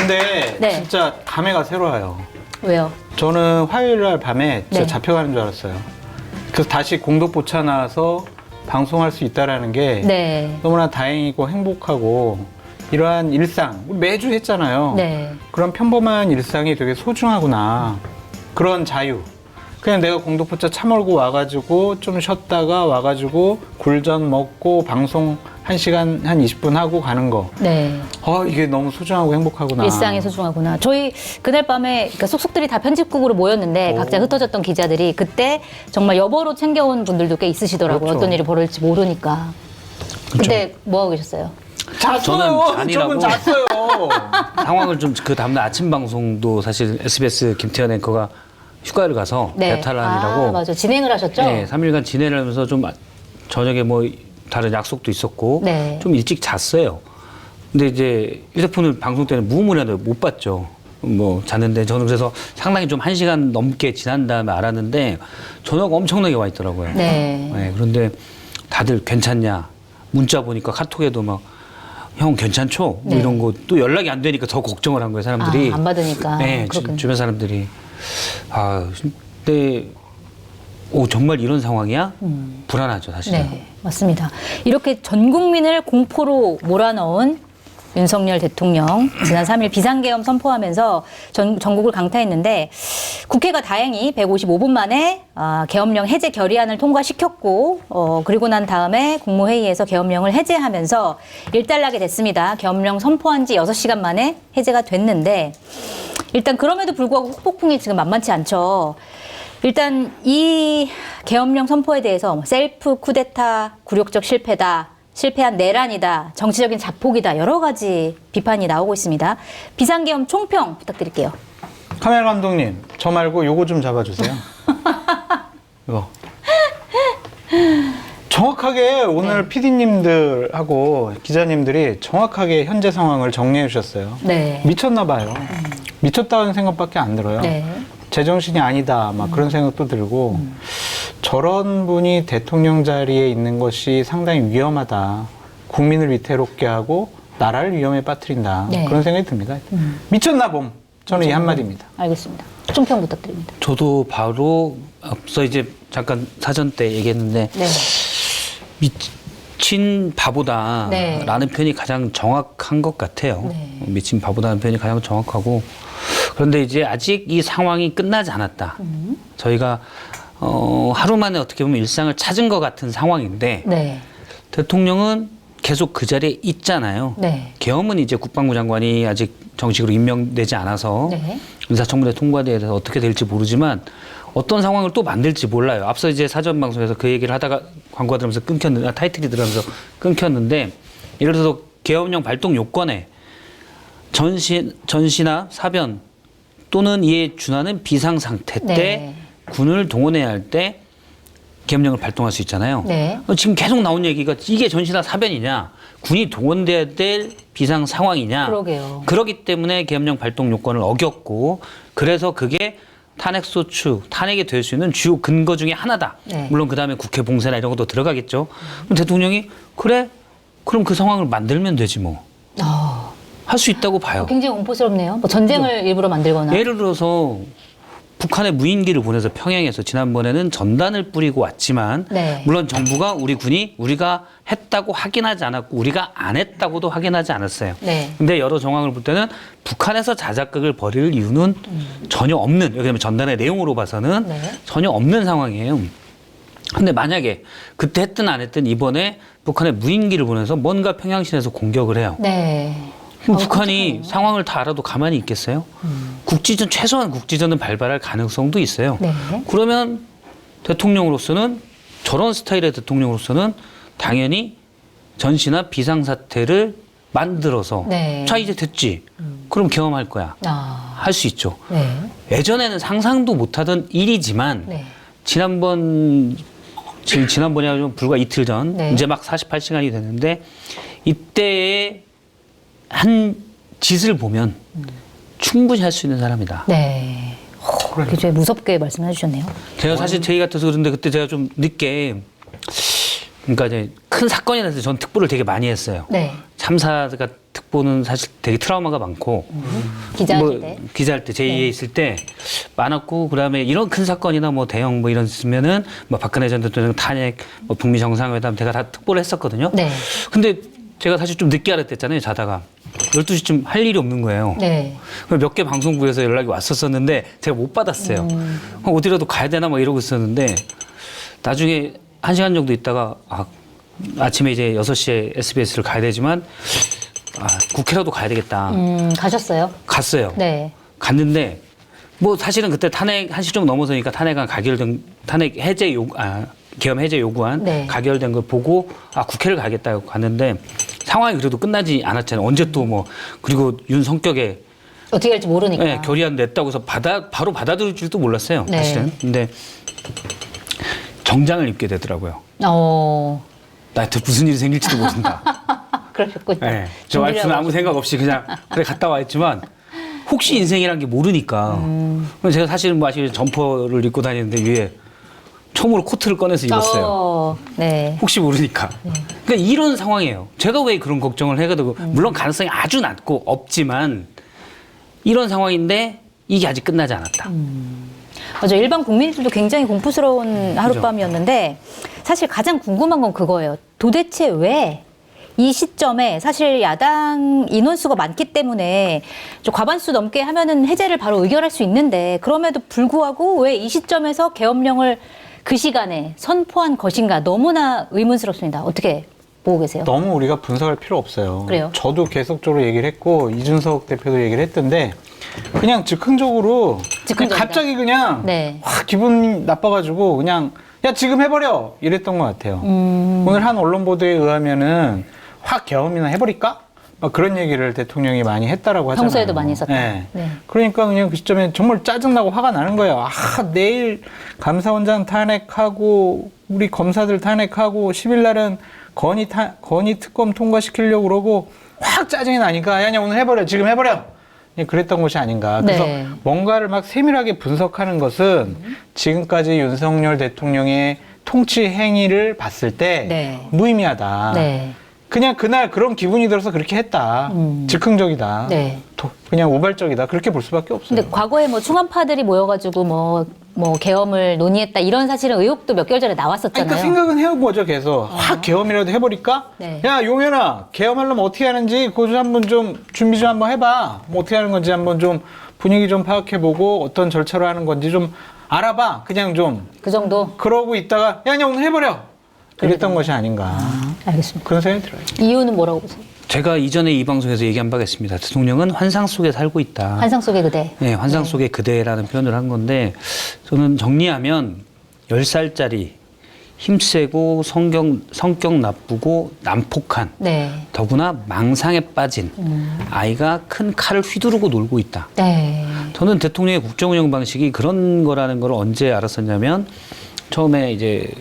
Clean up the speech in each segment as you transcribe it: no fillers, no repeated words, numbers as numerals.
근데 네. 진짜 감회가 새로워요. 왜요? 저는 화요일 날 밤에 진짜 네. 잡혀가는 줄 알았어요. 그래서 다시 공덕포차 나와서 방송할 수 있다라는 게 네. 너무나 다행이고 행복하고 이러한 일상 매주 했잖아요. 네. 그런 평범한 일상이 되게 소중하구나. 그런 자유. 그냥 내가 공덕포차 차 몰고 와가지고 좀 쉬었다가 와가지고 굴전 먹고 방송 1시간 한 20분 하고 가는 거. 네. 이게 너무 소중하고 행복하구나. 일상이 소중하구나. 저희 그날 밤에 그러니까 속속들이 다 편집국으로 모였는데 각자 흩어졌던 기자들이 그때 정말 여보로 챙겨온 분들도 꽤 있으시더라고요. 그렇죠. 어떤 일이 벌어질지 모르니까. 그때 뭐 하고 계셨어요? 잤어요. 저는 저분 잔이라고. 잤어요. 상황을 좀 그 다음날 아침 방송도 사실 SBS 김태현 앵커가 휴가를 가서 배탈난이라고 맞아. 진행을 하셨죠? 네, 3일간 진행을 하면서 좀 저녁에 뭐 다른 약속도 있었고 네. 좀 일찍 잤어요. 근데 이제 휴대폰을 방송 때는 무음이라도 못 봤죠. 뭐 잤는데 저는 그래서 상당히 좀 1시간 넘게 지난 다음에 알았는데 전화가 엄청나게 와 있더라고요. 네. 그런데 다들 괜찮냐? 문자 보니까 카톡에도 막 형 괜찮죠? 뭐 네. 이런 거 또 연락이 안 되니까 더 걱정을 한 거예요, 사람들이. 안 받으니까. 네, 그렇군요. 주변 사람들이. 근데 정말 이런 상황이야? 불안하죠, 사실은. 네, 맞습니다. 이렇게 전 국민을 공포로 몰아넣은 윤석열 대통령 지난 3일 비상계엄 선포하면서 전국을 강타했는데 국회가 다행히 155분 만에 계엄령 해제 결의안을 통과시켰고 그리고 난 다음에 국무회의에서 계엄령을 해제하면서 일단락이 됐습니다. 계엄령 선포한 지 6시간 만에 해제가 됐는데 일단 그럼에도 불구하고 후폭풍이 지금 만만치 않죠. 일단 이 계엄령 선포에 대해서 셀프 쿠데타 굴욕적 실패다. 실패한 내란이다. 정치적인 자폭이다. 여러 가지 비판이 나오고 있습니다. 비상계엄 총평 부탁드릴게요. 카메라 감독님, 저 말고 요거 좀 잡아주세요. 이거. 정확하게 오늘 PD님들하고 기자님들이 정확하게 현재 상황을 정리해 주셨어요. 네. 미쳤나 봐요. 미쳤다는 생각밖에 안 들어요. 네. 제정신이 아니다. 막 그런 생각도 들고 저런 분이 대통령 자리에 있는 것이 상당히 위험하다. 국민을 위태롭게 하고 나라를 위험에 빠뜨린다. 네. 그런 생각이 듭니다. 미쳤나 봄. 저는 이 한마디입니다. 알겠습니다. 총평 부탁드립니다. 저도 바로 앞서 이제 잠깐 사전 때 얘기했는데 네. 미친 바보다 네. 라는 표현이 가장 정확한 것 같아요. 네. 미친 바보다는 표현이 가장 정확하고 그런데 이제 아직 이 상황이 끝나지 않았다. 저희가 하루 만에 어떻게 보면 일상을 찾은 것 같은 상황인데 네. 대통령은 계속 그 자리에 있잖아요. 네. 계엄은 이제 국방부 장관이 아직 정식으로 임명되지 않아서 네. 인사청문회 통과에 대해서 어떻게 될지 모르지만 어떤 상황을 또 만들지 몰라요. 앞서 이제 사전 방송에서 그 얘기를 하다가 광고가 들으면서 끊겼는데 타이틀이 들어가면서 끊겼는데 예를 들어서 계엄령 발동 요건에 전시나 사변 또는 이에 준하는 비상 상태 때 네. 군을 동원해야 할 때 계엄령을 발동할 수 있잖아요. 네. 지금 계속 나온 얘기가 이게 전시나 사변이냐, 군이 동원돼야 될 비상 상황이냐. 그러게요. 그렇기 때문에 계엄령 발동 요건을 어겼고, 그래서 그게 탄핵 소추, 탄핵이 될 수 있는 주요 근거 중에 하나다. 네. 물론 그 다음에 국회 봉쇄나 이런 것도 들어가겠죠. 그럼 대통령이 그래, 그럼 그 상황을 만들면 되지 뭐. 할 수 있다고 봐요. 굉장히 공포스럽네요. 뭐 전쟁을 일부러 만들거나. 예를 들어서 북한에 무인기를 보내서 평양에서 지난번에는 전단을 뿌리고 왔지만 네. 물론 정부가 우리 군이 우리가 했다고 확인하지 않았고 우리가 안 했다고도 확인하지 않았어요. 네. 근데 여러 정황을 볼 때는 북한에서 자작극을 벌일 이유는 전혀 없는, 여기 보면 전단의 내용으로 봐서는 네. 전혀 없는 상황이에요. 근데 만약에 그때 했든 안 했든 이번에 북한에 무인기를 보내서 뭔가 평양시내에서 공격을 해요. 네. 그럼 북한이 상황을 다 알아도 가만히 있겠어요? 국지전, 최소한 국지전은 발발할 가능성도 있어요. 네. 그러면 대통령으로서는, 저런 스타일의 대통령으로서는 당연히 전시나 비상사태를 만들어서 네. 자 이제 됐지. 그럼 계엄할 거야. 할 수 있죠. 네. 예전에는 상상도 못하던 일이지만 네. 지난번이 아니라 불과 이틀 전 네. 이제 막 48시간이 됐는데 이때의 한 짓을 보면 충분히 할 수 있는 사람이다. 네. 굉장히 무섭게 말씀해 주셨네요. 제가 사실 제의 같아서 그런데 그때 제가 좀 늦게, 그러니까 이제 큰 사건이 나서 전 특보를 되게 많이 했어요. 네. 참사가 특보는 사실 되게 트라우마가 많고 기자하실 때. 기자할 때 제2에 네. 있을 때 많았고 그다음에 이런 큰 사건이나 뭐 대형 뭐 이런 있으면은 뭐 박근혜 전 대통령 탄핵, 뭐 북미 정상회담 제가 다 특보를 했었거든요. 네. 근데 제가 사실 좀 늦게 알았댔잖아요. 자다가 12시쯤 할 일이 없는 거예요. 네. 몇 개 방송국에서 연락이 왔었었는데 제가 못 받았어요. 어디라도 가야 되나 막 이러고 있었는데 나중에 1시간 정도 있다가 아침에 이제 6시에 SBS를 가야 되지만 국회라도 가야 되겠다. 가셨어요? 갔어요. 네. 갔는데 뭐 사실은 그때 탄핵 1시 좀 넘어서니까 탄핵안 가결된 탄핵 해제 계엄 해제 요구안 네. 가결된 걸 보고 국회를 가겠다고 갔는데 상황이 그래도 끝나지 않았잖아요. 언제 또 뭐 그리고 윤 성격에 어떻게 할지 모르니까. 네, 결의안 냈다고 해서 바로 받아들일 줄도 몰랐어요. 네. 사실은. 근데 정장을 입게 되더라고요. 나한테 무슨 일이 생길지도 모른다. 그러셨군요. 네. 저 와이프는 아무 생각 없이 그냥 그래 갔다 와 있지만 혹시 인생이란 게 모르니까. 제가 사실은 뭐 아시죠? 점퍼를 입고 다니는데 위에 처음으로 코트를 꺼내서 입었어요. 네. 혹시 모르니까. 그러니까 이런 상황이에요. 제가 왜 그런 걱정을 해가 되고 물론 가능성이 아주 낮고 없지만 이런 상황인데 이게 아직 끝나지 않았다. 맞아. 일반 국민들도 굉장히 공포스러운 하룻밤이었는데 사실 가장 궁금한 건 그거예요. 도대체 왜 이 시점에 사실 야당 인원수가 많기 때문에 좀 과반수 넘게 하면은 해제를 바로 의결할 수 있는데 그럼에도 불구하고 왜 이 시점에서 계엄령을 그 시간에 선포한 것인가 너무나 의문스럽습니다. 어떻게 보고 계세요? 너무 우리가 분석할 필요 없어요. 그래요? 저도 계속적으로 얘기를 했고 이준석 대표도 얘기를 했던데 그냥 즉흥적으로 즉흥적이다. 갑자기 그냥 네. 확 기분 나빠가지고 그냥 야 지금 해버려 이랬던 것 같아요. 오늘 한 언론 보도에 의하면은 확 계엄이나 해버릴까? 막 그런 얘기를 대통령이 많이 했다라고 하잖아요. 평소에도 많이 했었다. 네. 네. 그러니까 그냥 그 시점에 정말 짜증나고 화가 나는 거예요. 내일 감사원장 탄핵하고 우리 검사들 탄핵하고 10일 날은 건의 특검 통과시키려고 그러고 확 짜증이 나니까 야 오늘 해버려 지금 해버려 그랬던 것이 아닌가. 그래서 네. 뭔가를 막 세밀하게 분석하는 것은 지금까지 윤석열 대통령의 통치 행위를 봤을 때 네. 무의미하다. 네. 그냥 그날 그런 기분이 들어서 그렇게 했다. 즉흥적이다. 네. 그냥 우발적이다. 그렇게 볼 수밖에 없어요. 근데 과거에 뭐 충암파들이 모여가지고 뭐 계엄을 논의했다 이런 사실은 의혹도 몇 개월 전에 나왔었잖아요. 그러니까 생각은 해온 거죠, 계속. 확 계엄이라도 해버릴까? 네. 야, 용현아, 계엄하려면 어떻게 하는지 그거 좀 한번 좀 준비 좀 한번 해봐. 뭐 어떻게 하는 건지 한번 좀 분위기 좀 파악해보고 어떤 절차로 하는 건지 좀 알아봐. 그냥 좀. 그 정도? 그러고 있다가 야, 그냥 오늘 해버려. 이랬던 것이 아닌가. 알겠습니다. 그런 생각이 들어요. 이유는 뭐라고 보세요? 제가 이전에 이 방송에서 얘기한 바가 있습니다. 대통령은 환상 속에 살고 있다. 환상 속의 그대. 네, 환상 속의 그대라는 표현을 한 건데 저는 정리하면 10살짜리 힘세고 성격 나쁘고 난폭한 네. 더구나 망상에 빠진 아이가 큰 칼을 휘두르고 놀고 있다. 네. 저는 대통령의 국정운영 방식이 그런 거라는 걸 언제 알았었냐면 처음에 이제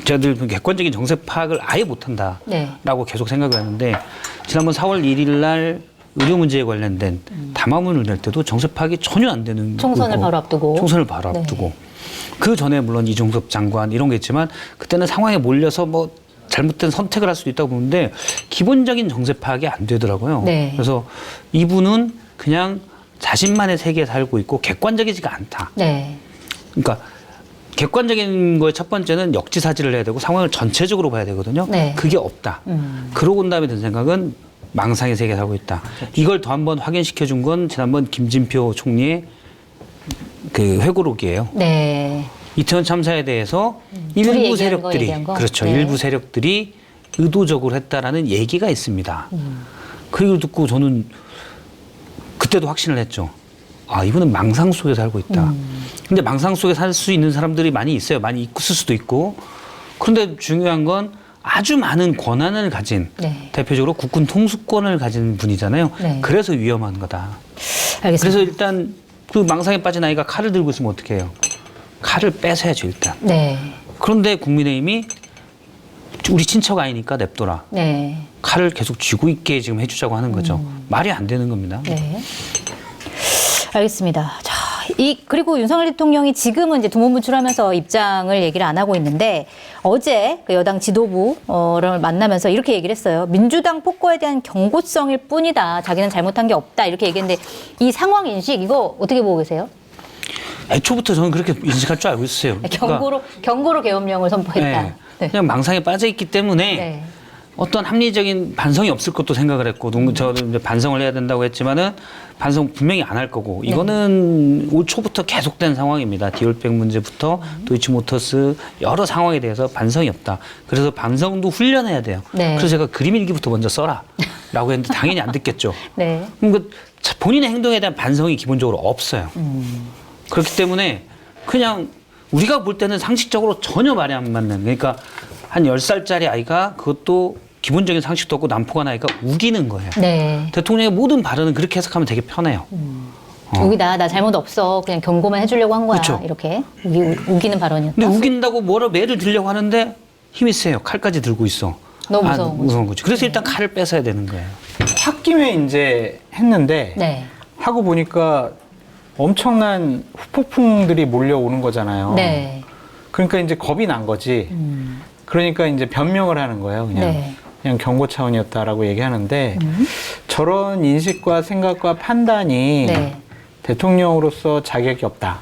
저희들 객관적인 정책 파악을 아예 못한다라고 네. 계속 생각을 했는데 지난번 4월 1일 날 의료 문제에 관련된 담화문을 낼 때도 정책 파악이 전혀 안 되는 총선을 거고, 바로 앞두고. 총선을 바로 네. 앞두고 그 전에 물론 이종섭 장관 이런 게 있지만 그때는 상황에 몰려서 뭐 잘못된 선택을 할 수도 있다고 보는데 기본적인 정책 파악이 안 되더라고요. 네. 그래서 이분은 그냥 자신만의 세계에 살고 있고 객관적이지가 않다. 네. 그러니까 객관적인 거의 첫 번째는 역지사지를 해야 되고 상황을 전체적으로 봐야 되거든요. 네. 그게 없다. 그러고 온 다음에 든 생각은 망상의 세계에 살고 있다. 이걸 더 한번 확인시켜 준 건 지난번 김진표 총리의 그 회고록이에요. 네. 이태원 참사에 대해서 둘이 일부 얘기한 거, 세력들이 얘기한 거? 그렇죠. 네. 일부 세력들이 의도적으로 했다라는 얘기가 있습니다. 그 얘기를 듣고 저는 그때도 확신을 했죠. 이분은 망상 속에 살고 있다. 근데 망상 속에 살 수 있는 사람들이 많이 있어요. 많이 있을 수도 있고. 그런데 중요한 건 아주 많은 권한을 가진 네. 대표적으로 국군 통수권을 가진 분이잖아요. 네. 그래서 위험한 거다. 알겠습니다. 그래서 일단 그 망상에 빠진 아이가 칼을 들고 있으면 어떻게 해요? 칼을 뺏어야죠, 일단. 네. 그런데 국민의힘이 우리 친척 아이니까 냅둬라. 네. 칼을 계속 쥐고 있게 지금 해주자고 하는 거죠. 말이 안 되는 겁니다. 네. 알겠습니다. 자, 그리고 윤석열 대통령이 지금은 이제 두문분출하면서 입장을 얘기를 안 하고 있는데 어제 그 여당 지도부를 만나면서 이렇게 얘기를 했어요. 민주당 폭거에 대한 경고성일 뿐이다. 자기는 잘못한 게 없다. 이렇게 얘기했는데 이 상황 인식 이거 어떻게 보고 계세요? 애초부터 저는 그렇게 인식할 줄 알고 있어요. 경고로 계엄령을 선포했다. 네. 네. 그냥 망상에 빠져 있기 때문에 네. 어떤 합리적인 반성이 없을 것도 생각을 했고, 저는 이제 반성을 해야 된다고 했지만은 반성 분명히 안 할 거고, 이거는 올 초부터 계속된 상황입니다. 디올백 문제부터 도이치모터스 여러 상황에 대해서 반성이 없다. 그래서 반성도 훈련해야 돼요. 네. 그래서 제가 그림 일기부터 먼저 써라라고 했는데 당연히 안 듣겠죠. 네. 그럼 본인의 행동에 대한 반성이 기본적으로 없어요. 그렇기 때문에 그냥 우리가 볼 때는 상식적으로 전혀 말이 안 맞는, 그러니까 한 10살짜리 아이가 그것도 기본적인 상식도 없고 난포가 나니까 우기는 거예요. 네. 대통령의 모든 발언은 그렇게 해석하면 되게 편해요. 여기다 나 잘못 없어. 그냥 경고만 해주려고 한 거야. 그쵸. 이렇게 우기는 발언이었다. 근데 우긴다고 뭐라 매를 들려고 하는데 힘이 세요. 칼까지 들고 있어. 너무 무서운 거죠. 무서운 거죠. 그래서 일단 칼을 뺏어야 되는 거예요. 홧김에 이제 했는데 네. 하고 보니까 엄청난 후폭풍들이 몰려오는 거잖아요. 네. 그러니까 이제 겁이 난 거지. 그러니까 이제 변명을 하는 거예요. 네. 그냥 경고 차원이었다라고 얘기하는데 저런 인식과 생각과 판단이 네. 대통령으로서 자격이 없다.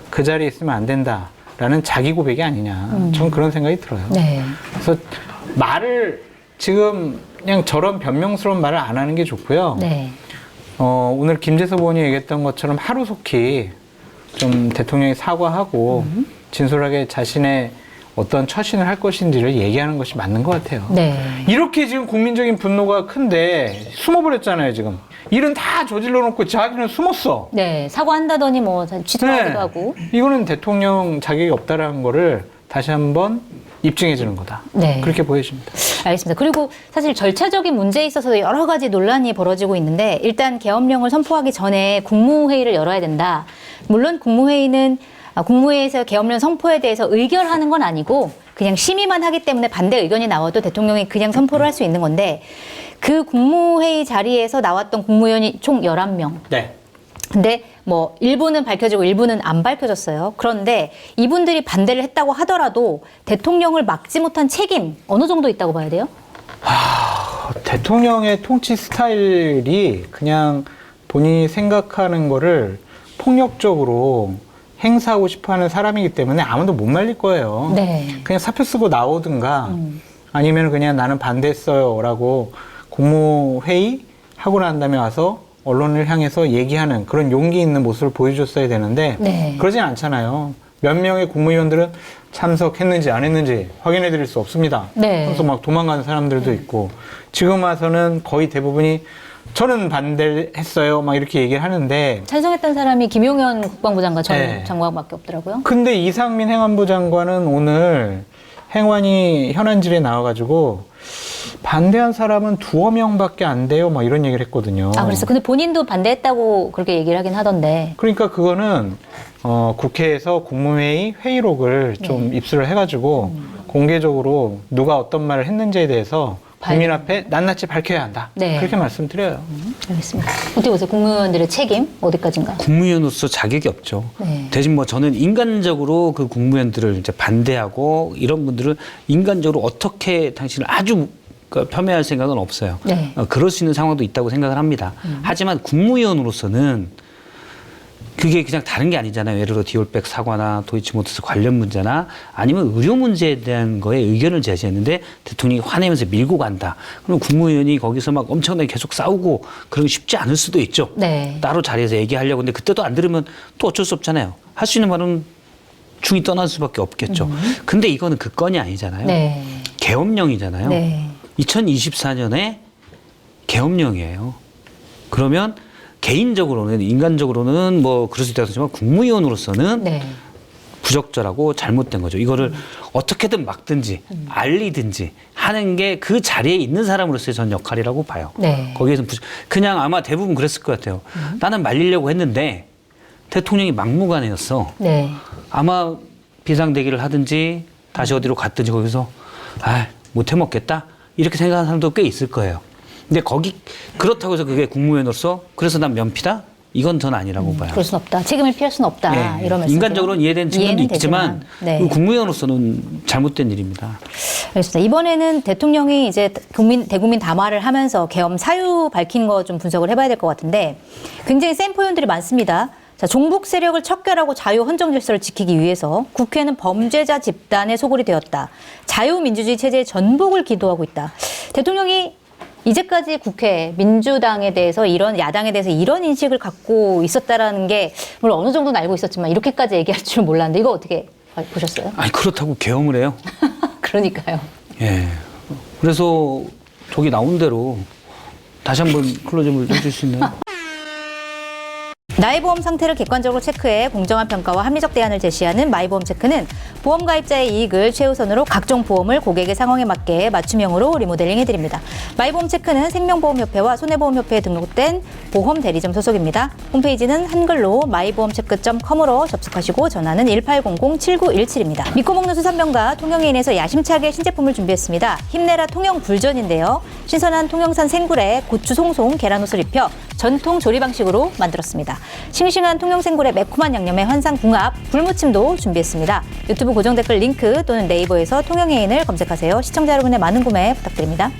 그 자리에 있으면 안 된다라는 자기 고백이 아니냐. 저는 그런 생각이 들어요. 네. 그래서 말을 지금 그냥 저런 변명스러운 말을 안 하는 게 좋고요. 네. 오늘 김재섭 의원이 얘기했던 것처럼 하루속히 좀 대통령이 사과하고 진솔하게 자신의 어떤 처신을 할 것인지를 얘기하는 것이 맞는 것 같아요. 네. 이렇게 지금 국민적인 분노가 큰데 숨어버렸잖아요, 지금. 일은 다 저질러 놓고 자기는 숨었어. 네. 사과한다더니 뭐 취소하기도 하고. 이거는 대통령 자격이 없다라는 거를 다시 한번 입증해 주는 거다. 네. 그렇게 보여집니다. 알겠습니다. 그리고 사실 절차적인 문제에 있어서 여러 가지 논란이 벌어지고 있는데 일단 계엄령을 선포하기 전에 국무회의를 열어야 된다. 물론 국무회의에서 계엄령 선포에 대해서 의결하는 건 아니고 그냥 심의만 하기 때문에 반대 의견이 나와도 대통령이 그냥 선포를 할 수 있는 건데 그 국무회의 자리에서 나왔던 국무위원이 총 11명. 네. 근데 뭐 일부는 밝혀지고 일부는 안 밝혀졌어요. 그런데 이분들이 반대를 했다고 하더라도 대통령을 막지 못한 책임 어느 정도 있다고 봐야 돼요? 대통령의 통치 스타일이 그냥 본인이 생각하는 거를 폭력적으로 행사하고 싶어하는 사람이기 때문에 아무도 못 말릴 거예요. 네. 그냥 사표 쓰고 나오든가 아니면 그냥 나는 반대했어요라고 국무회의 하고 난 다음에 와서 언론을 향해서 얘기하는 그런 용기 있는 모습을 보여줬어야 되는데 네. 그러진 않잖아요. 몇 명의 국무위원들은 참석했는지 안 했는지 확인해 드릴 수 없습니다. 네. 그래서 막 도망가는 사람들도 있고 지금 와서는 거의 대부분이 저는 반대했어요 막 이렇게 얘기를 하는데 찬성했던 사람이 김용현 국방부 장관 전 네. 장관밖에 없더라고요. 근데 이상민 행안부 장관은 오늘 행안위 현안질에 나와가지고 반대한 사람은 2명밖에 안 돼요 막 이런 얘기를 했거든요. 아, 그래서 근데 본인도 반대했다고 그렇게 얘기를 하긴 하던데. 그러니까 그거는 국회에서 국무회의 회의록을 좀 입수를 해가지고 공개적으로 누가 어떤 말을 했는지에 대해서 국민 앞에 낱낱이 밝혀야 한다. 네. 그렇게 말씀드려요. 알겠습니다. 어떻게 보세요? 국무위원들의 책임 어디까지인가? 국무위원으로서 자격이 없죠. 네. 대신 뭐 저는 인간적으로 그 국무위원들을 이제 반대하고 이런 분들은 인간적으로 어떻게 당신을 아주 폄훼할 생각은 없어요. 네. 그럴 수 있는 상황도 있다고 생각을 합니다. 하지만 국무위원으로서는 그게 그냥 다른 게 아니잖아요. 예를 들어 디올백 사과나 도이치모터스 관련 문제나 아니면 의료 문제에 대한 거에 의견을 제시했는데 대통령이 화내면서 밀고 간다. 그럼 국무위원이 거기서 막 엄청나게 계속 싸우고 그런 게 쉽지 않을 수도 있죠. 네. 따로 자리에서 얘기하려고. 근데 그때도 안 들으면 또 어쩔 수 없잖아요. 할 수 있는 말은 중이 떠날 수밖에 없겠죠. 근데 이거는 그 건이 아니잖아요. 네. 계엄령이잖아요. 네. 2024년에 계엄령이에요. 그러면 개인적으로는 인간적으로는 뭐 그럴 수 있다고 하지만 국무위원으로서는 네. 부적절하고 잘못된 거죠. 이거를 어떻게든 막든지 알리든지 하는 게 그 자리에 있는 사람으로서의 전 역할이라고 봐요. 네. 거기에서 그냥 아마 대부분 그랬을 것 같아요. 나는 말리려고 했는데 대통령이 막무가내였어. 네. 아마 비상대기를 하든지 다시 어디로 갔든지 거기서 못 해먹겠다 이렇게 생각하는 사람도 꽤 있을 거예요. 근데 그렇다고 해서 그게 국무위원으로서 그래서 난 면피다? 이건 전 아니라고 봐요. 그럴 순 없다. 책임을 피할 수는 없다. 예. 이런 말씀. 인간적으로는 이해되는 측면도 있지만 네. 국무위원으로서는 잘못된 일입니다. 알겠습니다. 이번에는 대통령이 이제 대국민 담화를 하면서 계엄 사유 밝힌 거 좀 분석을 해봐야 될 것 같은데 굉장히 센 표현들이 많습니다. 자, 종북 세력을 척결하고 자유 헌정 질서를 지키기 위해서 국회는 범죄자 집단의 소굴이 되었다. 자유민주주의 체제의 전복을 기도하고 있다. 대통령이 이제까지 국회, 민주당에 대해서 야당에 대해서 이런 인식을 갖고 있었다라는 게 물론 어느 정도는 알고 있었지만 이렇게까지 얘기할 줄 몰랐는데 이거 어떻게 보셨어요? 아니 그렇다고 계엄을 해요? 그러니까요. 예. 그래서 저기 나온 대로 다시 한번 클로즈업을 해줄 수 있나요? 나의 보험 상태를 객관적으로 체크해 공정한 평가와 합리적 대안을 제시하는 마이보험 체크는 보험 가입자의 이익을 최우선으로 각종 보험을 고객의 상황에 맞게 맞춤형으로 리모델링 해드립니다. 마이보험 체크는 생명보험협회와 손해보험협회에 등록된 보험 대리점 소속입니다. 홈페이지는 한글로 마이보험체크.com으로 접속하시고 전화는 1800-7917입니다. 믿고 먹는 수산병과 통영인에서 야심차게 신제품을 준비했습니다. 힘내라 통영 굴전인데요. 신선한 통영산 생굴에 고추 송송 계란옷을 입혀 전통 조리 방식으로 만들었습니다. 싱싱한 통영생굴의 매콤한 양념에 환상궁합, 불무침도 준비했습니다. 유튜브 고정 댓글 링크 또는 네이버에서 통영해인을 검색하세요. 시청자 여러분의 많은 구매 부탁드립니다.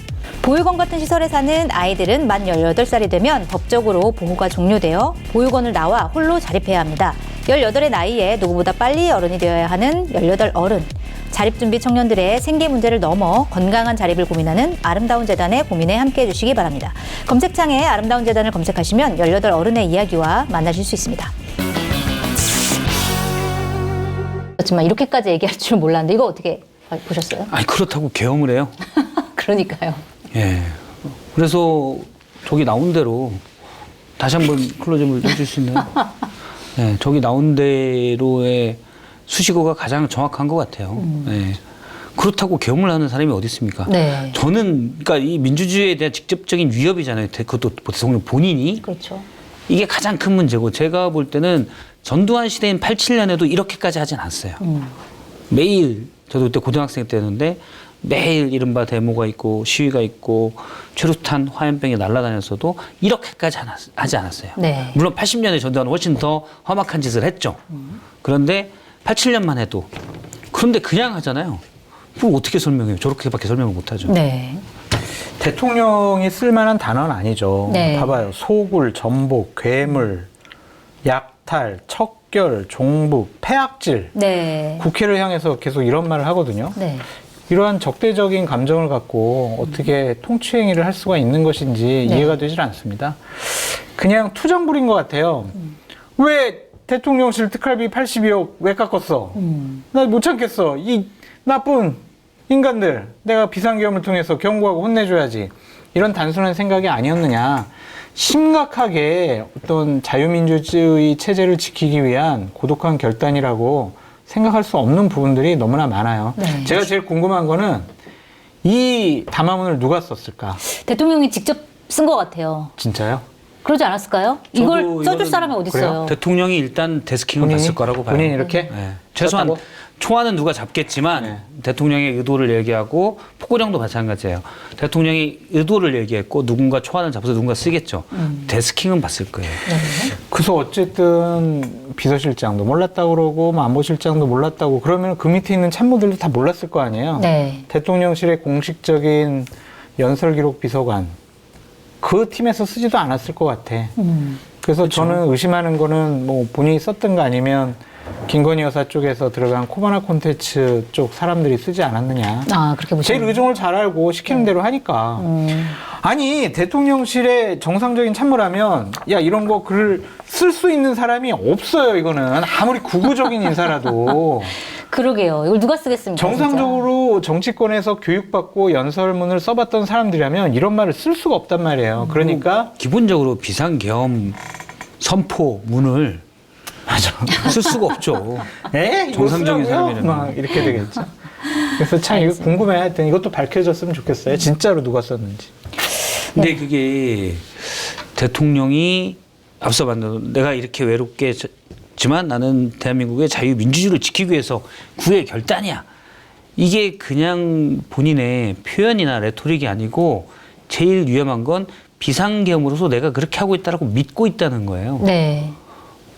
보육원 같은 시설에 사는 아이들은 만 18살이 되면 법적으로 보호가 종료되어 보육원을 나와 홀로 자립해야 합니다. 18의 나이에 누구보다 빨리 어른이 되어야 하는 18 어른. 자립준비 청년들의 생계 문제를 넘어 건강한 자립을 고민하는 아름다운 재단의 고민에 함께해 주시기 바랍니다. 검색창에 아름다운 재단을 검색하시면 18 어른의 이야기와 만나실 수 있습니다. 그렇지만 이렇게까지 얘기할 줄 몰랐는데 이거 어떻게 보셨어요? 아니 그렇다고 계엄을 해요? 그러니까요. 예. 그래서 저기 나온 대로 다시 한번 클로즈업을 해줄 수 있나요? 예. 저기 나온 대로의 수식어가 가장 정확한 것 같아요. 예. 그렇다고 계엄을 하는 사람이 어디 있습니까? 네. 저는 그러니까 이 민주주의에 대한 직접적인 위협이잖아요. 그것도 대통령 본인이. 그렇죠. 이게 가장 큰 문제고 제가 볼 때는 전두환 시대인 87년에도 이렇게까지 하진 않았어요. 매일 저도 그때 고등학생 때였는데 매일 이른바 데모가 있고 시위가 있고 최루탄 화염병이 날아다녔어도 이렇게까지 하지 않았어요. 네. 물론 80년에 전두환은 훨씬 더 험악한 짓을 했죠. 그런데 87년만 해도 그런데 그냥 하잖아요. 그럼 어떻게 설명해요? 저렇게밖에 설명을 못하죠. 네. 대통령이 쓸만한 단어는 아니죠. 네. 봐봐요. 소굴, 전복, 괴물, 약탈, 척결, 종북, 폐악질. 네. 국회를 향해서 계속 이런 말을 하거든요. 네. 이러한 적대적인 감정을 갖고 어떻게 통치행위를 할 수가 있는 것인지 네. 이해가 되질 않습니다. 그냥 투정 부린 것 같아요. 왜 대통령실 특활비 82억 왜 깎았어? 나 못 참겠어. 이 나쁜 인간들 내가 비상계엄을 통해서 경고하고 혼내줘야지. 이런 단순한 생각이 아니었느냐. 심각하게 어떤 자유민주주의 체제를 지키기 위한 고독한 결단이라고 생각할 수 없는 부분들이 너무나 많아요. 네. 제가 제일 궁금한 거는 이 담화문을 누가 썼을까? 대통령이 직접 쓴 것 같아요. 진짜요? 그러지 않았을까요? 이걸 저도 써줄 이거는- 사람이 어디 있어요? 대통령이 일단 데스킹을 봤을 거라고 봐요. 본인이 이렇게? 네. 최소한 썼다고? 총알은 누가 잡겠지만 네. 대통령의 의도를 얘기하고 포고령도 마찬가지예요. 대통령이 의도를 얘기했고 누군가 총알을 잡아서 누군가 쓰겠죠. 데스킹은 봤을 거예요. 그래서 어쨌든 비서실장도 몰랐다고 그러고 뭐 안보실장도 몰랐다고 그러면 그 밑에 있는 참모들도 다 몰랐을 거 아니에요. 네. 대통령실의 공식적인 연설기록 비서관 그 팀에서 쓰지도 않았을 것 같아. 그래서 저는 의심하는 거는 뭐 본인이 썼던 거 아니면 김건희 여사 쪽에서 들어간 코바나 콘텐츠 쪽 사람들이 쓰지 않았느냐. 아, 그렇게 보시면. 제일 의중을 잘 알고 시키는 대로 하니까. 아니 대통령실의 정상적인 참모라면 야 이런 거 글을 쓸 수 있는 사람이 없어요. 이거는 아무리 구구적인 인사라도 그러게요. 이걸 누가 쓰겠습니까? 정상적으로 정치권에서 교육받고 연설문을 써봤던 사람들이라면 이런 말을 쓸 수가 없단 말이에요. 그러니까 기본적으로 비상계엄 선포문을 쓸 수가 없죠. 에? 정상적인 사람이라면. 막 이렇게 되겠죠. 그래서 참 이거 궁금해. 하여튼 이것도 밝혀졌으면 좋겠어요. 진짜로 누가 썼는지. 근데 그게 대통령이 앞서 만든 내가 이렇게 외롭게지만 나는 대한민국의 자유민주주의를 지키기 위해서 구의 결단이야. 이게 그냥 본인의 표현이나 레토릭이 아니고 제일 위험한 건 비상계엄으로서 내가 그렇게 하고 있다라고 믿고 있다는 거예요. 네.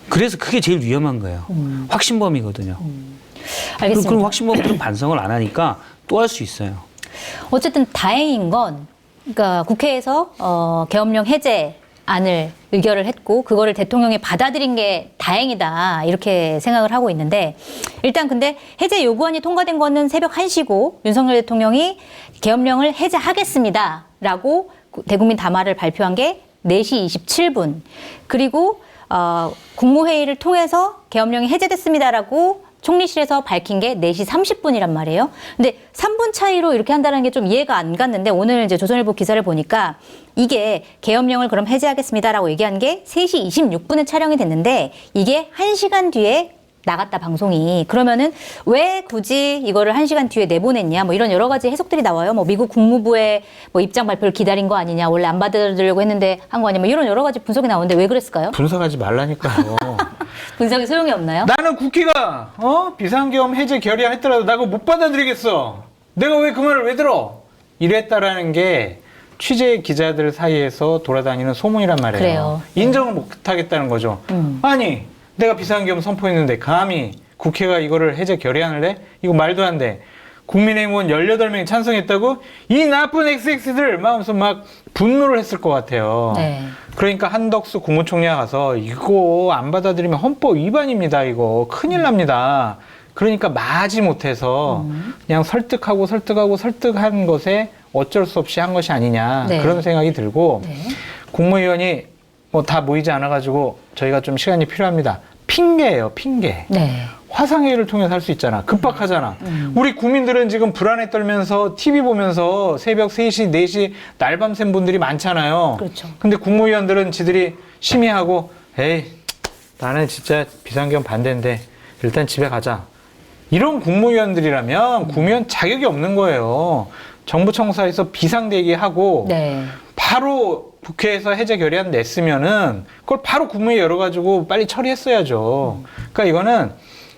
그래서 그게 제일 위험한 거예요. 확신범이거든요. 알겠습니다. 그럼 확신범들은 반성을 안 하니까 또 할 수 있어요. 어쨌든 다행인 건, 그러니까 국회에서 계엄령 해제안을 의결을 했고 그거를 대통령이 받아들인 게 다행이다 이렇게 생각을 하고 있는데, 일단 근데 해제 요구안이 통과된 거는 새벽 1시고 윤석열 대통령이 계엄령을 해제하겠습니다라고 대국민 담화를 발표한 게 4시 27분, 그리고 국무회의를 통해서 계엄령이 해제됐습니다라고 총리실에서 밝힌 게 4시 30분이란 말이에요. 근데 3분 차이로 이렇게 한다는 게 좀 이해가 안 갔는데, 오늘 이제 조선일보 기사를 보니까 이게 계엄령을 그럼 해제하겠습니다라고 얘기한 게 3시 26분에 촬영이 됐는데 이게 1시간 뒤에 나갔다, 방송이. 그러면은 왜 굳이 이거를 1시간 뒤에 내보냈냐, 뭐 이런 여러 가지 해석들이 나와요. 뭐 미국 국무부의 뭐 입장 발표를 기다린 거 아니냐, 원래 안 받아들이려고 했는데 한 거 아니냐, 뭐 이런 여러 가지 분석이 나오는데 왜 그랬을까요? 분석하지 말라니까요. 분석이 소용이 없나요? 나는 국회가 비상계엄 해제 결의안했더라도 나 그거 못 받아들이겠어. 내가 왜 그 말을 왜 들어? 이랬다라는 게 취재 기자들 사이에서 돌아다니는 소문이란 말이에요. 그래요. 인정을 못 하겠다는 거죠. 아니, 내가 비상계엄 선포했는데 감히 국회가 이거를 해제 결의안을 내? 이거 말도 안 돼. 국민의힘 의원 18명이 찬성했다고? 이 나쁜 XX들 마음속 막 분노를 했을 것 같아요. 네. 그러니까 한덕수 국무총리가 가서 이거 안 받아들이면 헌법 위반입니다. 이거 큰일 납니다. 그러니까 마지 못해서 그냥 설득한 것에 어쩔 수 없이 한 것이 아니냐, 네. 그런 생각이 들고, 네. 국무위원이 뭐 다 모이지 않아가지고 저희가 좀 시간이 필요합니다. 핑계예요, 핑계. 네. 화상회의를 통해서 할 수 있잖아. 급박하잖아. 우리 국민들은 지금 불안에 떨면서 TV 보면서 새벽 3시, 4시 날밤 샌 분들이 많잖아요. 그렇죠. 근데 국무위원들은 지들이 심의하고, 에이, 나는 진짜 비상계엄 반대인데 일단 집에 가자. 이런 국무위원들이라면 국무위원 자격이 없는 거예요. 정부 청사에서 비상대기하고 네. 바로 국회에서 해제 결의안 냈으면은 그걸 바로 국무회의 열어가지고 빨리 처리했어야죠. 그러니까 이거는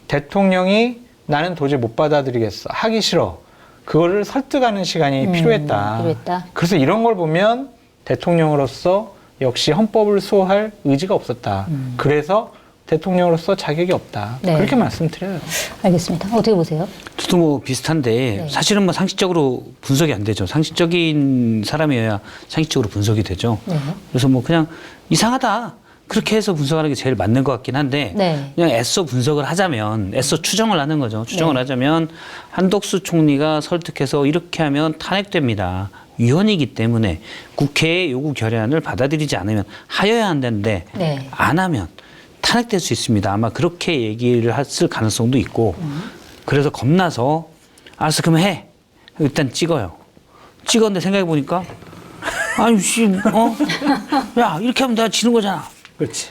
대통령이 나는 도저히 못 받아들이겠어, 하기 싫어, 그거를 설득하는 시간이 필요했다. 필요했다. 그래서 이런 걸 보면 대통령으로서 역시 헌법을 수호할 의지가 없었다. 그래서 대통령으로서 자격이 없다. 네. 그렇게 말씀드려요. 알겠습니다. 어떻게 보세요? 저도 뭐 비슷한데 네. 사실은 뭐 상식적으로 분석이 안 되죠. 상식적인 사람이어야 상식적으로 분석이 되죠. 네. 그래서 뭐 그냥 이상하다, 그렇게 해서 분석하는 게 제일 맞는 것 같긴 한데, 네. 그냥 애써 분석을 하자면, 애써 추정을 하는 거죠. 추정을 네. 하자면 한덕수 총리가 설득해서 이렇게 하면 탄핵됩니다. 위헌이기 때문에 국회의 요구 결의안을 받아들이지 않으면 하여야 한다는데 네. 안 하면 탄핵될 수 있습니다. 아마 그렇게 얘기를 했을 가능성도 있고, 그래서 겁나서 알았어, 그럼 해. 일단 찍어요. 찍었는데 생각해 보니까 아니 야, 이렇게 하면 내가 지는 거잖아. 그렇지.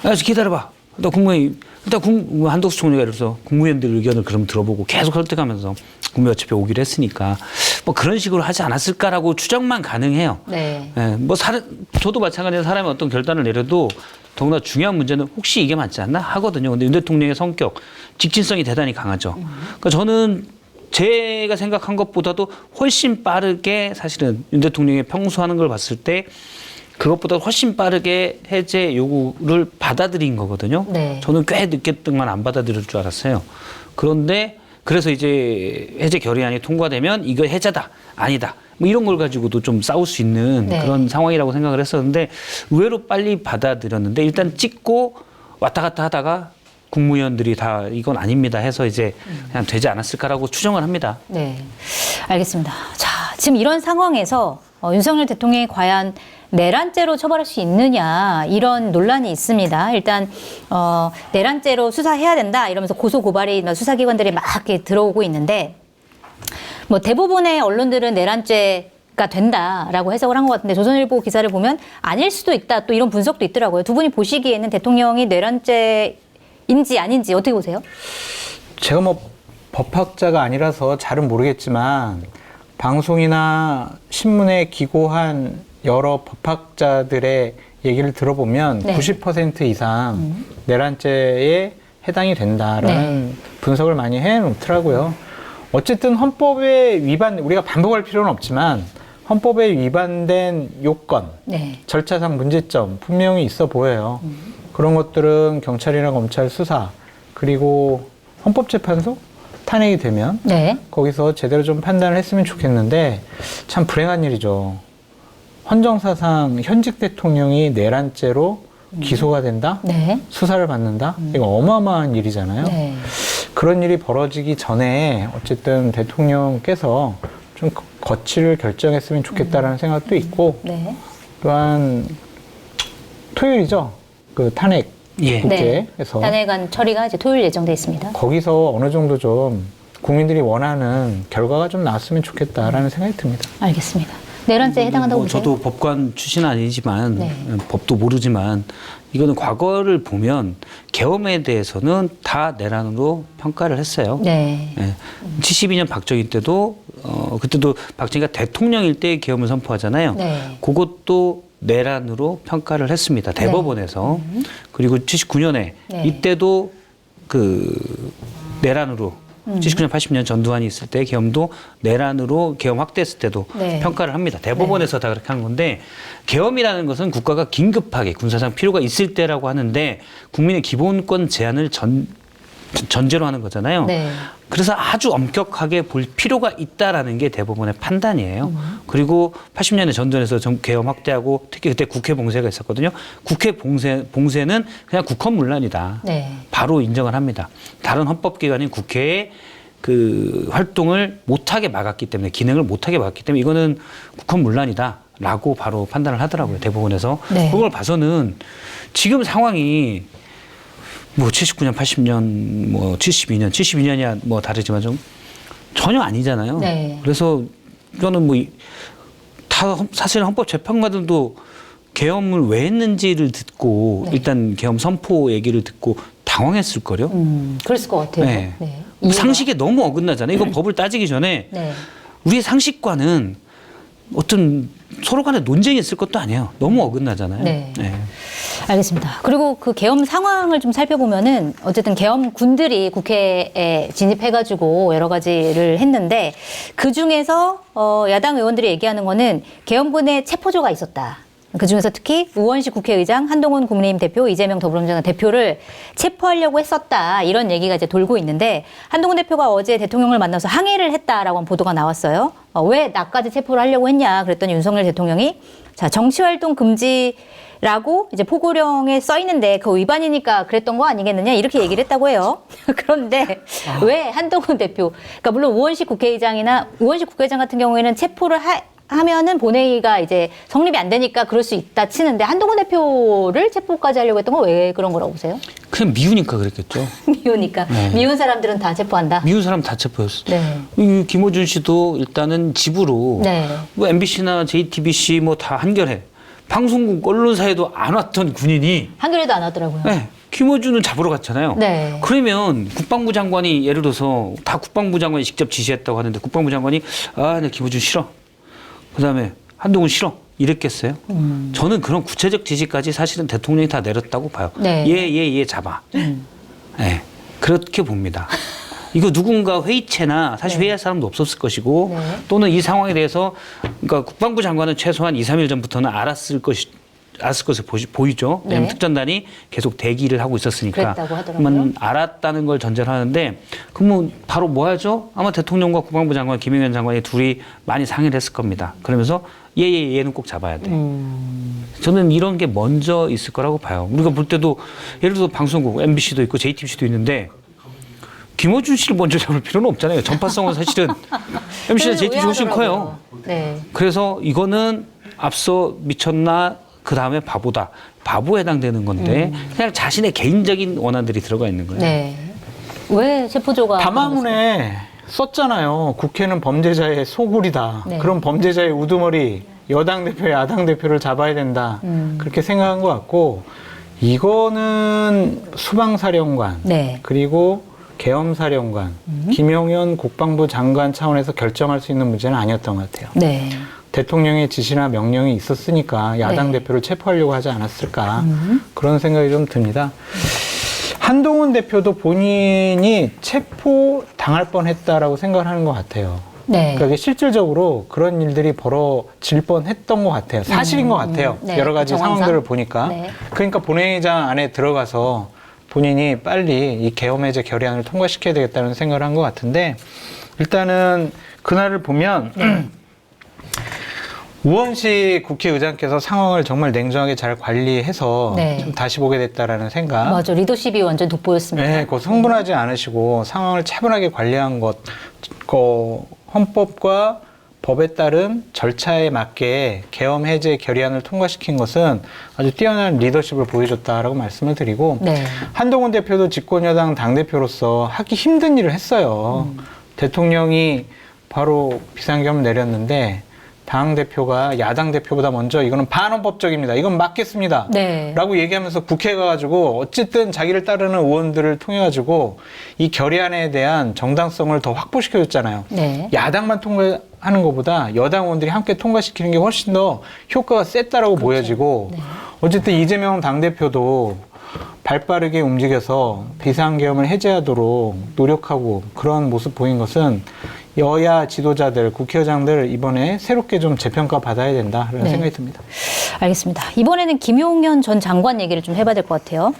야, 기다려봐. 나 국무회의, 일단 한덕수 총리가 이래서 국무위원들 의견을 그럼 들어보고 계속 설득하면서 국무회의 어차피 오기로 했으니까 뭐 그런 식으로 하지 않았을까라고 추정만 가능해요. 네. 예, 뭐 저도 마찬가지로 사람이 어떤 결단을 내려도 더구나 중요한 문제는 혹시 이게 맞지 않나 하거든요. 근데 윤 대통령의 성격, 직진성이 대단히 강하죠. 그러니까 저는 제가 생각한 것보다도 훨씬 빠르게, 사실은 윤 대통령이 평소 하는 걸 봤을 때 그것보다 훨씬 빠르게 해제 요구를 받아들인 거거든요. 네. 저는 꽤 늦게 동안 안 받아들일 줄 알았어요. 그런데 그래서 이제 해제 결의안이 통과되면 이거 해제다, 아니다, 뭐 이런 걸 가지고도 좀 싸울 수 있는 네. 그런 상황이라고 생각을 했었는데 의외로 빨리 받아들였는데, 일단 찍고 왔다 갔다 하다가 국무위원들이 다 이건 아닙니다 해서 이제 그냥 되지 않았을까라고 추정을 합니다. 네. 알겠습니다. 자, 지금 이런 상황에서 윤석열 대통령이 과연 내란죄로 처벌할 수 있느냐, 이런 논란이 있습니다. 일단 내란죄로 수사해야 된다 이러면서 고소 고발이 수사기관들이 막 이렇게 들어오고 있는데, 뭐 대부분의 언론들은 내란죄가 된다라고 해석을 한 것 같은데, 조선일보 기사를 보면 아닐 수도 있다, 또 이런 분석도 있더라고요. 두 분이 보시기에는 대통령이 내란죄인지 아닌지 어떻게 보세요? 제가 뭐 법학자가 아니라서 잘은 모르겠지만 방송이나 신문에 기고한 여러 법학자들의 얘기를 들어보면 네. 90% 이상 내란죄에 해당이 된다라는 분석을 많이 해놓더라고요. 어쨌든 헌법의 위반, 우리가 반복할 필요는 없지만 헌법에 위반된 요건, 네. 절차상 문제점 분명히 있어 보여요. 그런 것들은 경찰이나 검찰 수사, 그리고 헌법재판소 탄핵이 되면 네. 거기서 제대로 좀 판단을 했으면 좋겠는데 참 불행한 일이죠. 헌정사상 현직 대통령이 내란죄로 기소가 된다? 네. 수사를 받는다? 이거 어마어마한 일이잖아요. 네. 그런 일이 벌어지기 전에 어쨌든 대통령께서 좀 거취를 결정했으면 좋겠다라는 생각도 있고 네. 또한 토요일이죠. 그 탄핵 예. 국회에서 탄핵안 처리가 이제 토요일 예정돼 있습니다. 거기서 어느 정도 좀 국민들이 원하는 결과가 좀 나왔으면 좋겠다라는 생각이 듭니다. 알겠습니다. 내란죄에 해당한다고 보세요? 저도 법관 출신은 아니지만 네. 법도 모르지만 이거는 과거를 보면 계엄에 대해서는 다 내란으로 평가를 했어요. 네. 예. 72년 박정희 때도 그때도 박정희가 대통령일 때 계엄을 선포하잖아요. 네. 그것도 내란으로 평가를 했습니다. 대법원에서. 그리고 79년에 네. 이때도 그 내란으로 79년, 80년 전두환이 있을 때 계엄도 내란으로 계엄 확대했을 때도 네. 평가를 합니다. 대법원에서 다 그렇게 한 건데 계엄이라는 것은 국가가 긴급하게 군사상 필요가 있을 때라고 하는데 국민의 기본권 제한을 전제로 하는 거잖아요. 네. 그래서 아주 엄격하게 볼 필요가 있다라는 게 대법원의 판단이에요. 그리고 80년에 전두환에서 계엄 확대하고 특히 그때 국회 봉쇄가 있었거든요. 국회 봉쇄는 그냥 국헌문란이다. 네. 바로 인정을 합니다. 다른 헌법기관인 국회의 그 활동을 못하게 막았기 때문에 기능을 못하게 막았기 때문에 이거는 국헌문란이다라고 바로 판단을 하더라고요. 대법원에서. 네. 그걸 봐서는 지금 상황이 뭐 79년, 80년, 뭐 72년이야 뭐 다르지만 좀 전혀 아니잖아요. 네. 그래서 이거는 뭐 다 사실 헌법재판관들도 계엄을 왜 했는지를 듣고 네. 일단 계엄 선포 얘기를 듣고 당황했을 거요. 그랬을 것 같아요. 네. 네. 이유가? 상식에 너무 어긋나잖아요. 이거 법을 따지기 전에 네. 우리의 상식과는 어떤 서로 간에 논쟁이 있을 것도 아니에요. 너무 어긋나잖아요. 네. 알겠습니다. 그리고 그 계엄 상황을 좀 살펴보면은 어쨌든 계엄 군들이 국회에 진입해가지고 여러 가지를 했는데 그 중에서 야당 의원들이 얘기하는 거는 계엄군의 체포조가 있었다. 그 중에서 특히 우원식 국회의장, 한동훈 국민의힘 대표, 이재명 더불어민주당 대표를 체포하려고 했었다. 이런 얘기가 이제 돌고 있는데 한동훈 대표가 어제 대통령을 만나서 항의를 했다라고 한 보도가 나왔어요. 왜 나까지 체포를 하려고 했냐. 그랬더니 윤석열 대통령이 자, 정치활동 금지라고 이제 포고령에 써 있는데 그 위반이니까 그랬던 거 아니겠느냐 이렇게 얘기를 했다고 해요. 그런데 왜 한동훈 대표, 그러니까 물론 우원식 국회의장이나 우원식 국회의장 같은 경우에는 체포를 하면은 본회의가 이제 성립이 안 되니까 그럴 수 있다 치는데 한동훈 대표를 체포까지 하려고 했던 건 왜 그런 거라고 보세요? 그냥 미우니까 그랬겠죠. 미우니까. 네. 미운 사람들은 다 체포한다. 미운 사람 다 체포였어요. 네. 이 김어준 씨도 일단은 집으로 네. 뭐 MBC나 JTBC 뭐 다 한결해. 방송국 언론사에도 안 왔던 군인이 한겨레도 안 하더라고요. 네, 김어준을 잡으러 갔잖아요. 네. 그러면 국방부 장관이 예를 들어서 다 국방부 장관이 직접 지시했다고 하는데 국방부 장관이 나 김어준 싫어. 그다음에 한동훈 싫어. 이랬겠어요? 저는 그런 구체적 지시까지 사실은 대통령이 다 내렸다고 봐요. 네. 얘 잡아. 네, 그렇게 봅니다. 이거 누군가 회의체나 사실 회의할 사람도 없었을 것이고 네. 또는 이 상황에 대해서 그러니까 국방부 장관은 최소한 2, 3일 전부터는 알았을 것을 보이죠. 왜냐하면 네. 특전단이 계속 대기를 하고 있었으니까. 그랬다고 하더라고요. 그러면 알았다는 걸 전제로 하는데 그러면 바로 뭐 하죠? 아마 대통령과 국방부 장관, 김영현 장관이 둘이 많이 상의를 했을 겁니다. 그러면서 얘는 꼭 잡아야 돼. 저는 이런 게 먼저 있을 거라고 봐요. 우리가 볼 때도 예를 들어서 방송국, MBC도 있고 JTBC도 있는데 김어준 씨를 먼저 잡을 필요는 없잖아요. 전파성은 사실은 MBC나 JTBC 훨씬 커요. 네. 그래서 이거는 앞서 미쳤나 그 다음에 바보다. 바보에 해당되는 건데 그냥 자신의 개인적인 원한들이 들어가 있는 거예요. 네. 왜 체포조가 담화문에 썼잖아요. 국회는 범죄자의 소굴이다. 네. 그럼 범죄자의 우두머리 여당 대표, 야당 대표를 잡아야 된다. 그렇게 생각한 것 같고 이거는 수방사령관 네. 그리고 계엄사령관 김용현 국방부 장관 차원에서 결정할 수 있는 문제는 아니었던 것 같아요. 네. 대통령의 지시나 명령이 있었으니까 야당 네. 대표를 체포하려고 하지 않았을까 그런 생각이 좀 듭니다. 한동훈 대표도 본인이 체포 당할 뻔했다라고 생각을 하는 것 같아요. 네. 그러니까 이게 실질적으로 그런 일들이 벌어질 뻔했던 것 같아요. 사실인 것 같아요. 네, 여러 가지 정황상. 상황들을 보니까. 네. 그러니까 본회의장 안에 들어가서 본인이 빨리 이 계엄 해제 결의안을 통과시켜야 되겠다는 생각을 한 것 같은데 일단은 그날을 보면 우원식 국회의장께서 상황을 정말 냉정하게 잘 관리해서 네. 좀 다시 보게 됐다라는 생각. 맞아. 리더십이 완전 돋보였습니다. 네, 그 흥분하지 않으시고 상황을 차분하게 관리한 것, 그 헌법과 법에 따른 절차에 맞게 계엄 해제 결의안을 통과시킨 것은 아주 뛰어난 리더십을 보여줬다라고 말씀을 드리고 네. 한동훈 대표도 집권여당 당대표로서 하기 힘든 일을 했어요. 대통령이 바로 비상계엄을 내렸는데 당대표가 야당 대표보다 먼저 이거는 반헌법적입니다. 이건 막겠습니다. 네. 라고 얘기하면서 국회에 가가지고 어쨌든 자기를 따르는 의원들을 통해가지고 이 결의안에 대한 정당성을 더 확보시켜줬잖아요. 네. 야당만 통과하는 것보다 여당 의원들이 함께 통과시키는 게 훨씬 더 효과가 셌다라고 보여지고 네. 어쨌든 이재명 당대표도 발빠르게 움직여서 비상계엄을 해제하도록 노력하고 그런 모습 보인 것은 여야 지도자들, 국회의장들 이번에 새롭게 좀 재평가 받아야 된다라는 네. 생각이 듭니다. 알겠습니다. 이번에는 김용현 전 장관 얘기를 좀 해봐야 될 것 같아요.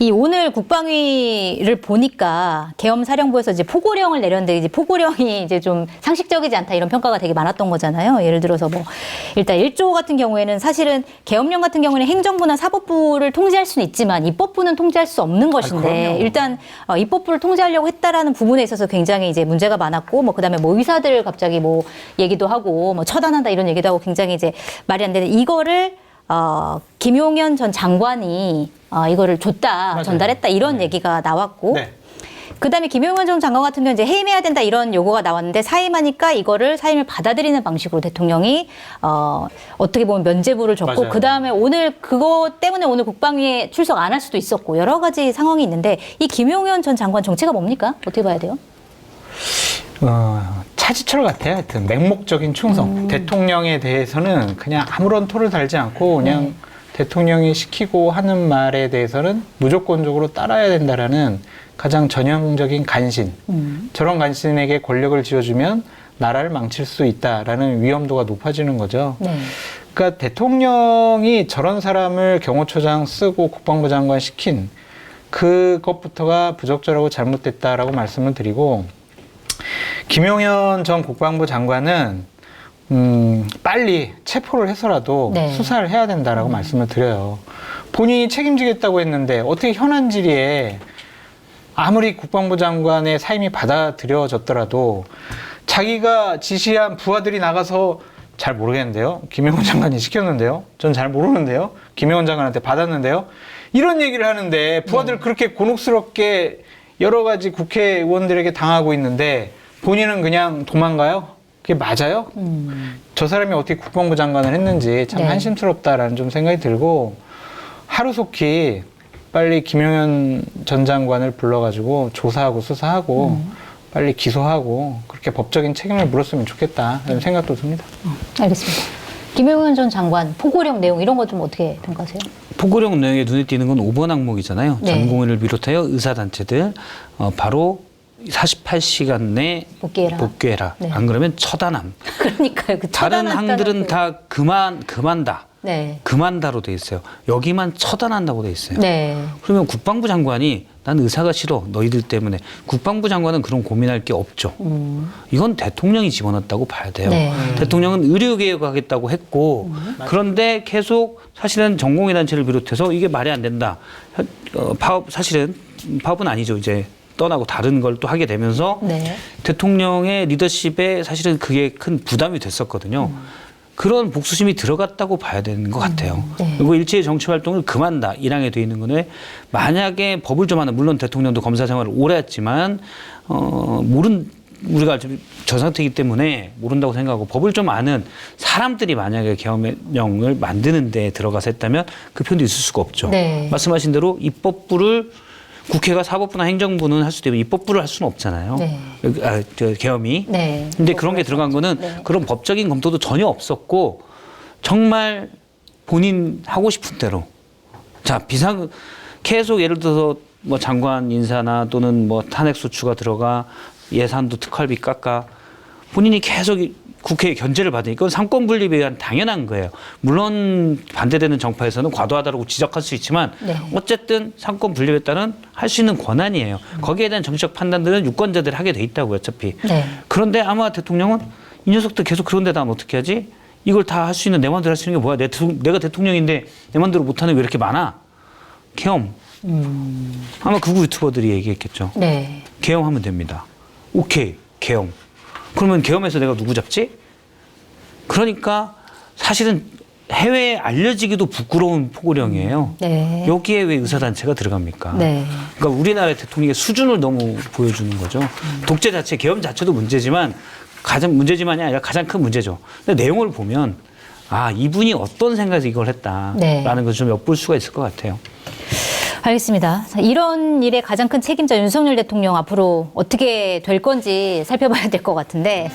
이 오늘 국방위를 보니까 계엄사령부에서 이제 포고령을 내렸는데 이제 포고령이 이제 좀 상식적이지 않다 이런 평가가 되게 많았던 거잖아요. 예를 들어서 뭐 일단 1조 같은 경우에는 사실은 계엄령 같은 경우에는 행정부나 사법부를 통제할 수는 있지만 입법부는 통제할 수 없는 것인데 그럼요. 일단 입법부를 통제하려고 했다라는 부분에 있어서 굉장히 이제 문제가 많았고 뭐 그다음에 뭐 의사들 갑자기 뭐 얘기도 하고 뭐 처단한다 이런 얘기도 하고 굉장히 이제 말이 안 되는 이거를 김용현 전 장관이 이거를 줬다, 맞아요. 전달했다 이런 네. 얘기가 나왔고 네. 그다음에 김용현 전 장관 같은 경우는 이제 해임해야 된다 이런 요구가 나왔는데 사임하니까 이거를 사임을 받아들이는 방식으로 대통령이 어떻게 보면 면죄부를 줬고 맞아요. 그다음에 오늘 그거 때문에 오늘 국방위에 출석 안 할 수도 있었고 여러 가지 상황이 있는데 이 김용현 전 장관 정체가 뭡니까? 어떻게 봐야 돼요? 차지철 같아요. 하여튼 맹목적인 충성. 대통령에 대해서는 그냥 아무런 토를 달지 않고 그냥 대통령이 시키고 하는 말에 대해서는 무조건적으로 따라야 된다라는 가장 전형적인 간신. 저런 간신에게 권력을 쥐어주면 나라를 망칠 수 있다라는 위험도가 높아지는 거죠. 네. 그러니까 대통령이 저런 사람을 경호처장 쓰고 국방부 장관 시킨 그것부터가 부적절하고 잘못됐다라고 말씀을 드리고 김용현 전 국방부 장관은 빨리 체포를 해서라도 네. 수사를 해야 된다라고 말씀을 드려요. 본인이 책임지겠다고 했는데 어떻게 현안 질의에 아무리 국방부 장관의 사임이 받아들여졌더라도 자기가 지시한 부하들이 나가서 잘 모르겠는데요. 김용현 장관이 시켰는데요. 전 잘 모르는데요. 김용현 장관한테 받았는데요. 이런 얘기를 하는데 부하들 그렇게 곤혹스럽게 여러 가지 국회의원들에게 당하고 있는데 본인은 그냥 도망가요? 그게 맞아요? 저 사람이 어떻게 국방부 장관을 했는지 참 네. 한심스럽다라는 좀 생각이 들고 하루속히 빨리 김용현 전 장관을 불러가지고 조사하고 수사하고 빨리 기소하고 그렇게 법적인 책임을 물었으면 좋겠다 이런 생각도 듭니다. 알겠습니다. 김용현 전 장관 포고령 내용 이런 거 좀 어떻게 평가하세요? 포고령 내용에 눈에 띄는 건 5번 항목이잖아요. 네. 전공의를 비롯하여 의사단체들 바로 48시간 내 복귀해라. 복귀해라. 네. 안 그러면 처단함. 그러니까요. 그 다른 처단한다는 항들은 그- 다 그만다. 네. 그만다로 돼 있어요. 여기만 처단한다고 돼 있어요. 네. 그러면 국방부 장관이 난 의사가 싫어 너희들 때문에 국방부 장관은 그런 고민할 게 없죠. 이건 대통령이 집어넣었다고 봐야 돼요. 네. 대통령은 의료개혁하겠다고 했고 그런데 계속 사실은 전공의 단체를 비롯해서 이게 말이 안 된다. 사실은 파업은 아니죠. 이제 떠나고 다른 걸 또 하게 되면서 네. 대통령의 리더십에 사실은 그게 큰 부담이 됐었거든요. 그런 복수심이 들어갔다고 봐야 되는 것 같아요. 네. 그리고 일체의 정치 활동을 그만다. 1항에 돼 있는 거는 만약에 법을 좀 하는 물론 대통령도 검사 생활을 오래 했지만 우리가 저 상태이기 때문에 모른다고 생각하고 법을 좀 아는 사람들이 만약에 계엄령을 만드는 데 들어가서 했다면 그 표현도 있을 수가 없죠. 네. 말씀하신 대로 입법부를 국회가 사법부나 행정부는 할 수도 있고 입법부를 할 수는 없잖아요. 네. 계엄이. 네. 근데 그런 게 들어간 거는 네. 그런 법적인 검토도 전혀 없었고 정말 본인 하고 싶은 대로 자 계속 예를 들어서 뭐 장관 인사나 또는 뭐 탄핵 소추가 들어가 예산도 특활비 깎아 본인이 계속 국회에 견제를 받으니까 이건 상권 분립에 의한 당연한 거예요. 물론 반대되는 정파에서는 과도하다고 지적할 수 있지만 네. 어쨌든 상권 분립에 따른 할 수 있는 권한이에요. 거기에 대한 정치적 판단들은 유권자들이 하게 돼 있다고요, 어차피. 네. 그런데 아마 대통령은 이 녀석들 계속 그런 데다 하면 어떻게 하지? 이걸 다 할 수 있는 내 마음대로 할 수 있는 게 뭐야? 내가 대통령인데 내 마음대로 못하는 게 왜 이렇게 많아? 계엄. 아마 극우 유튜버들이 얘기했겠죠. 네. 계엄하면 됩니다. 오케이, 계엄. 그러면 계엄에서 내가 누구 잡지? 그러니까 사실은 해외에 알려지기도 부끄러운 포고령이에요. 네. 여기에 왜 의사단체가 들어갑니까? 네. 그러니까 우리나라의 대통령의 수준을 너무 보여주는 거죠. 독재 자체, 계엄 자체도 문제지만 문제지만이 아니라 가장 큰 문제죠. 근데 내용을 보면 아, 이분이 어떤 생각에서 이걸 했다라는 네. 것을 좀 엿볼 수가 있을 것 같아요. 알겠습니다. 이런 일의 가장 큰 책임자 윤석열 대통령 앞으로 어떻게 될 건지 살펴봐야 될 것 같은데.